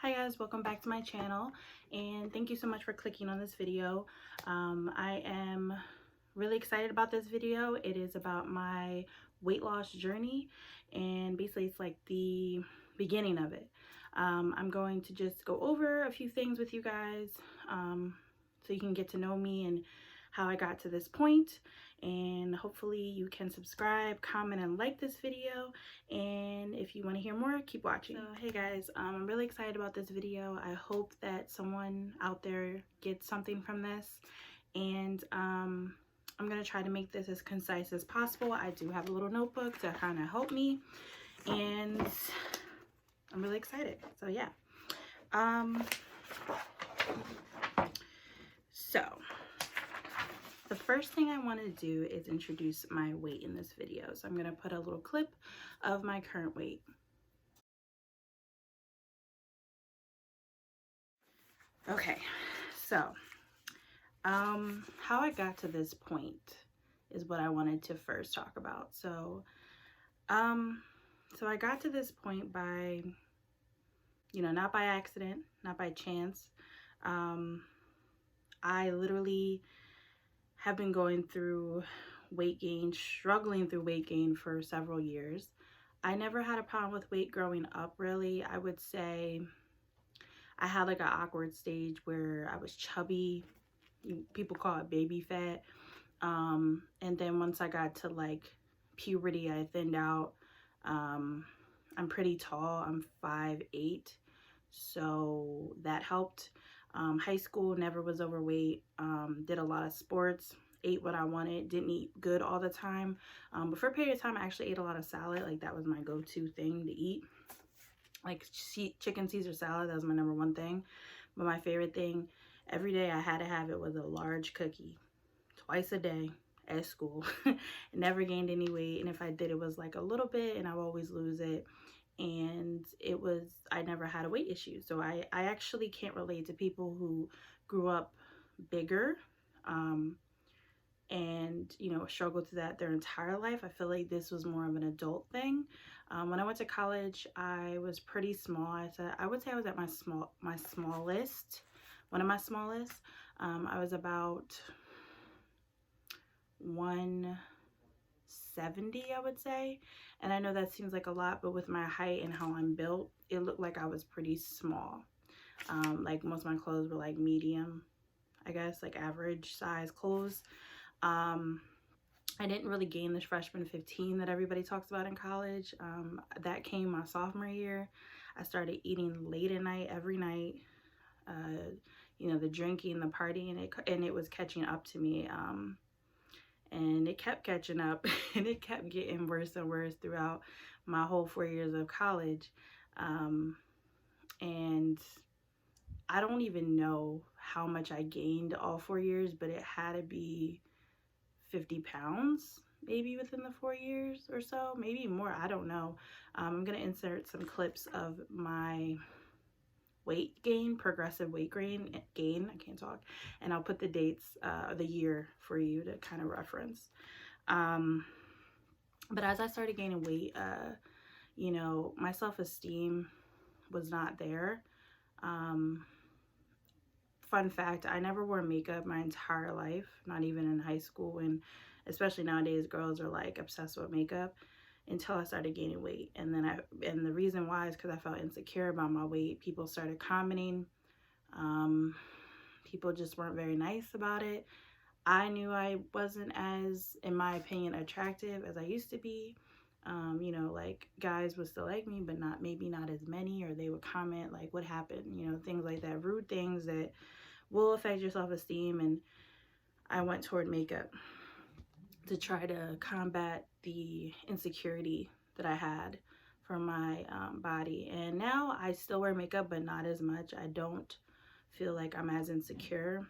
Hi guys, welcome back to my channel and thank you so much for clicking on this video. I am really excited about this video. It is about my weight loss journey and basically it's like the beginning of it. I'm going to just go over a few things with you guys so you can get to know me and how I got to this point, and hopefully you can subscribe, comment, and like this video. And if you want to hear more, keep watching. So hey guys, I'm really excited about this video. I hope that someone out there gets something from this, and I'm gonna try to make this as concise as possible. I do have a little notebook to kind of help me, and I'm really excited. So yeah, so the first thing I want to do is introduce my weight in this video. So I'm going to put a little clip of my current weight. Okay, so how I got to this point is what I wanted to first talk about. So I got to this point by, not by accident, not by chance. I literally have been going through weight gain, struggling through weight gain for several years. I never had a problem with weight growing up, really. I would say I had like an awkward stage where I was chubby. People call it baby fat. And then once I got to like puberty, I thinned out. I'm pretty tall. I'm 5'8", so that helped. High school, never was overweight. Did a lot of sports, ate what I wanted, didn't eat good all the time. But for a period of time, I actually ate a lot of salad. Like that was my go-to thing to eat. Like chicken Caesar salad, that was my number one thing. But my favorite thing, every day I had to have it, was a large cookie, twice a day at school. Never gained any weight, and if I did, it was like a little bit, and I would always lose it. And I never had a weight issue. So I actually can't relate to people who grew up bigger and struggled through that their entire life. I feel like this was more of an adult thing. When I went to college, I was pretty small. I would say I was at my smallest, one of my smallest. I was about 170, I would say. And I know that seems like a lot, but with my height and how I'm built, it looked like I was pretty small. Like most of my clothes were like medium, I guess, like average size clothes. I didn't really gain this freshman 15 that everybody talks about in college. That came my sophomore year. I started eating late at night, every night. The drinking, the partying, and it was catching up to me. And it kept catching up, and it kept getting worse and worse throughout my whole 4 years of college. And I don't even know how much I gained all 4 years, but it had to be 50 pounds maybe within the 4 years or so, maybe more, I don't know. I'm gonna insert some clips of my weight gain, progressive weight gain, I can't talk, and I'll put the dates, the year for you to kind of reference. But as I started gaining weight, my self-esteem was not there. Fun fact, I never wore makeup my entire life, not even in high school, and especially nowadays girls are like obsessed with makeup, until I started gaining weight. And then the reason why is because I felt insecure about my weight. People started commenting. People just weren't very nice about it. I knew I wasn't as, in my opinion, attractive as I used to be. Like guys would still like me, but maybe not as many, or they would comment like, what happened, things like that, rude things that will affect your self-esteem. And I went toward makeup to try to combat the insecurity that I had for my body. And now I still wear makeup, but not as much. I don't feel like I'm as insecure.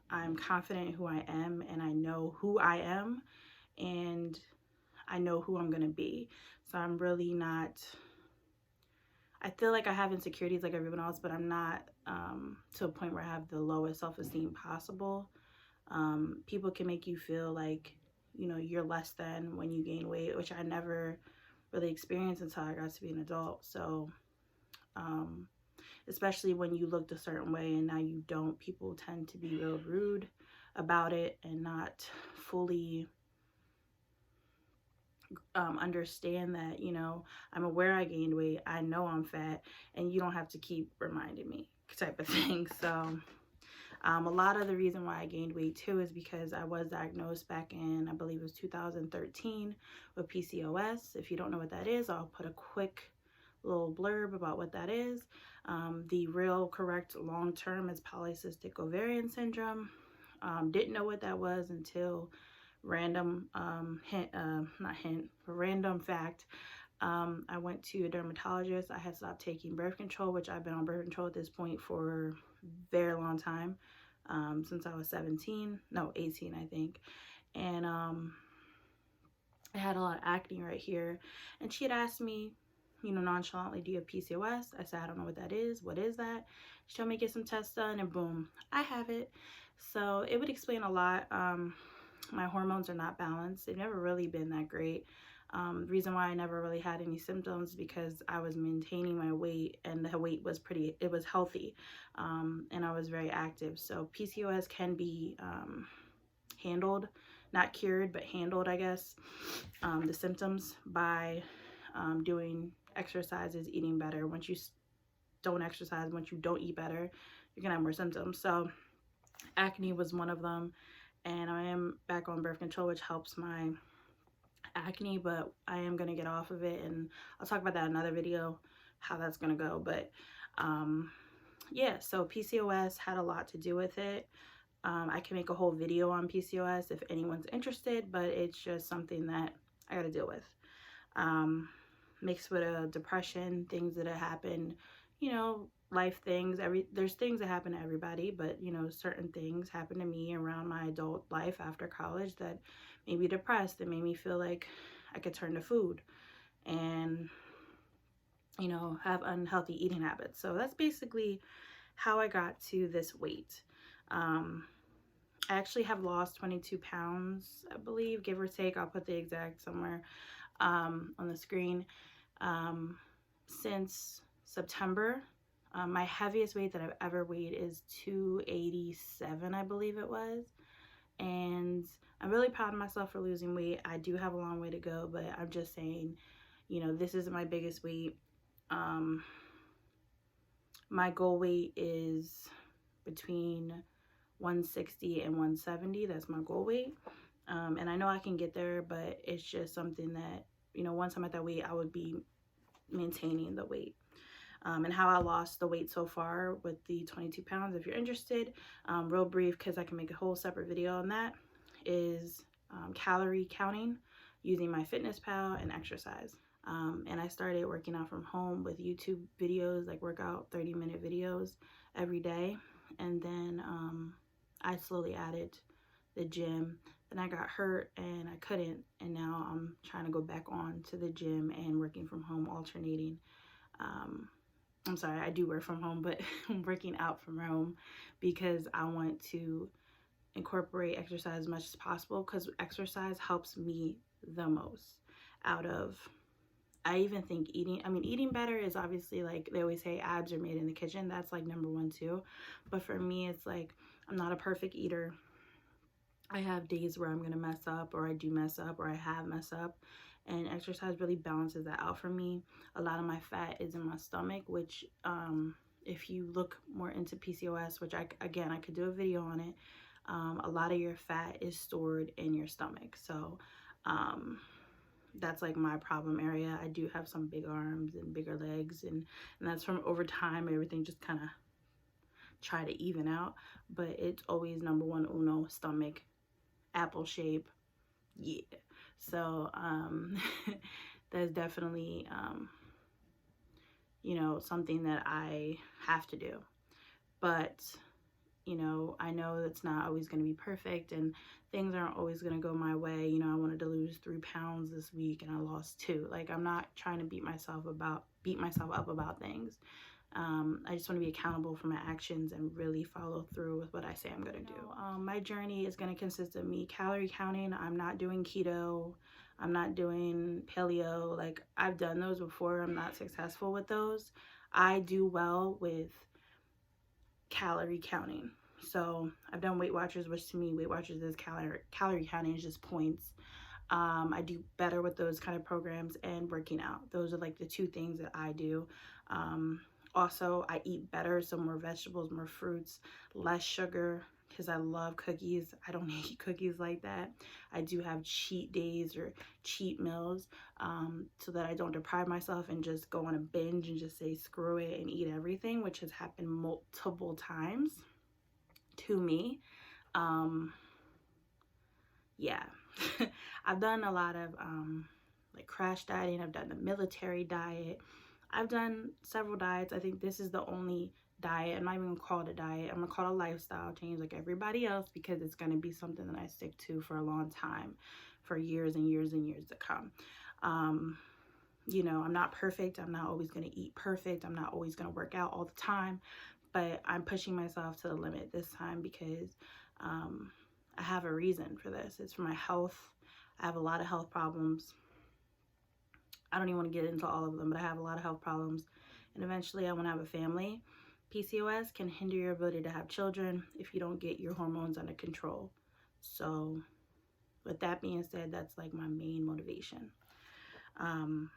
I'm confident in who I am, and I know who I am, and I know who I'm gonna be. So I'm really not, I feel like I have insecurities like everyone else, but I'm not to a point where I have the lowest self-esteem possible. People can make you feel like, you're less than when you gain weight, which I never really experienced until I got to be an adult. So especially when you looked a certain way and now you don't. People tend to be real rude about it and not fully understand that, you know, I'm aware I gained weight, I know I'm fat, and you don't have to keep reminding me, type of thing. So a lot of the reason why I gained weight too is because I was diagnosed back in, I believe it was 2013, with PCOS. If you don't know what that is, I'll put a quick little blurb about what that is. The real correct long term is polycystic ovarian syndrome. Didn't know what that was until random random fact. I went to a dermatologist. I had stopped taking birth control, which I've been on birth control at this point for a very long time, since I was 18, I think. And I had a lot of acne right here, and she had asked me, you know, nonchalantly, do you have PCOS? I said, I don't know what that is. What is that? She told me to get some tests done, and boom, I have it. So it would explain a lot. My hormones are not balanced. They've never really been that great. The reason why I never really had any symptoms because I was maintaining my weight, and the weight was it was healthy, and I was very active. So PCOS can be handled, not cured, but handled, I guess, the symptoms by doing exercises, eating better. Once you don't exercise, once you don't eat better, you're gonna have more symptoms. So acne was one of them, and I am back on birth control, which helps my acne, but I am gonna get off of it, and I'll talk about that in another video, how that's gonna go. But yeah, so PCOS had a lot to do with it. I can make a whole video on PCOS if anyone's interested, but it's just something that I gotta deal with. Mixed with a depression, things that have happened, you know, life things. There's things that happen to everybody, but you know, certain things happened to me around my adult life after college that made me depressed, that made me feel like I could turn to food and, you know, have unhealthy eating habits. So that's basically how I got to this weight. I actually have lost 22 pounds, I believe, give or take. I'll put the exact somewhere on the screen. Since September. My heaviest weight that I've ever weighed is 287, I believe it was. And I'm really proud of myself for losing weight. I do have a long way to go, but I'm just saying, you know, this isn't my biggest weight. My goal weight is between 160 and 170. That's my goal weight. And I know I can get there, but it's just something that, you know, once I'm at that weight, I would be maintaining the weight. And how I lost the weight so far with the 22 pounds, if you're interested, real brief, because I can make a whole separate video on that, is calorie counting using MyFitnessPal and exercise. And I started working out from home with YouTube videos, like workout 30-minute videos every day. And then I slowly added the gym. Then I got hurt and I couldn't, and now I'm trying to go back on to the gym and working from home, alternating. I'm sorry, I do work from home, but I'm working out from home because I want to incorporate exercise as much as possible, because exercise helps me the most out of, I even think eating better is obviously, like they always say, abs are made in the kitchen. That's like number one too. But for me, it's like, I'm not a perfect eater. I have days where I'm going to mess up, or I do mess up, or I have messed up. And exercise really balances that out for me. A lot of my fat is in my stomach, which if you look more into PCOS, which I could do a video on it, a lot of your fat is stored in your stomach. So that's like my problem area. I do have some big arms and bigger legs, and that's from over time, everything just kind of try to even out. But it's always number one uno, stomach, apple shape. Yeah. So that's definitely you know, something that I have to do. But you know, I know that's not always going to be perfect, and things aren't always going to go my way. You know, I wanted to lose 3 pounds this week and I lost 2. Like, I'm not trying to beat myself up about things. I just want to be accountable for my actions and really follow through with what I say I'm going to do. My journey is going to consist of me calorie counting. I'm not doing keto. I'm not doing paleo. Like, I've done those before. I'm not successful with those. I do well with calorie counting. So I've done Weight Watchers, which to me, Weight Watchers is calorie counting is just points. I do better with those kind of programs, and working out. Those are like the two things that I do. Also, I eat better, so more vegetables, more fruits, less sugar, because I love cookies. I don't eat cookies like that. I do have cheat days or cheat meals, so that I don't deprive myself and just go on a binge and just say screw it and eat everything, which has happened multiple times to me. Yeah. I've done a lot of like crash dieting. I've done the military diet. I've done several diets. I think this is the only diet. I'm not even gonna call it a diet. I'm gonna call it a lifestyle change like everybody else, because it's gonna be something that I stick to for a long time, for years and years and years to come. You know, I'm not perfect. I'm not always gonna eat perfect. I'm not always gonna work out all the time, but I'm pushing myself to the limit this time because I have a reason for this. It's for my health. I have a lot of health problems. I don't even want to get into all of them, but I have a lot of health problems. And eventually I want to have a family. PCOS can hinder your ability to have children if you don't get your hormones under control. So with that being said, that's like my main motivation. And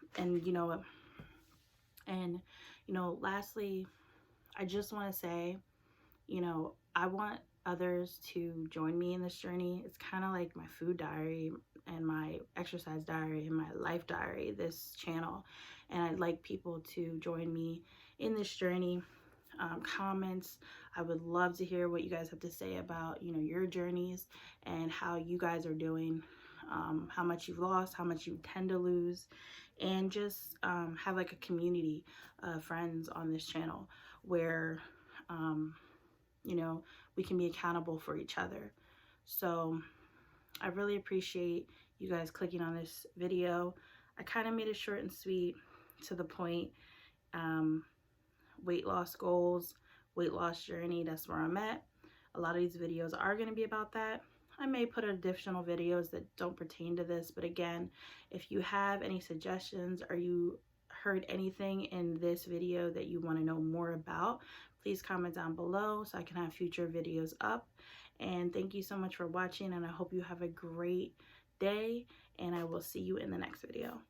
lastly, I just want to say, I want others to join me in this journey. It's kind of like my food diary and my exercise diary and my life diary, this channel. And I'd like people to join me in this journey. Comments. I would love to hear what you guys have to say about, your journeys and how you guys are doing, how much you've lost, how much you tend to lose, and just have like a community of friends on this channel where, we can be accountable for each other. So I really appreciate you guys clicking on this video. I kind of made it short and sweet, to the point. Weight loss goals, weight loss journey, that's where I'm at. A lot of these videos are going to be about that. I may put additional videos that don't pertain to this, but again, if you have any suggestions or you heard anything in this video that you want to know more about, please comment down below so I can have future videos up. And thank you so much for watching, and I hope you have a great day, and I will see you in the next video.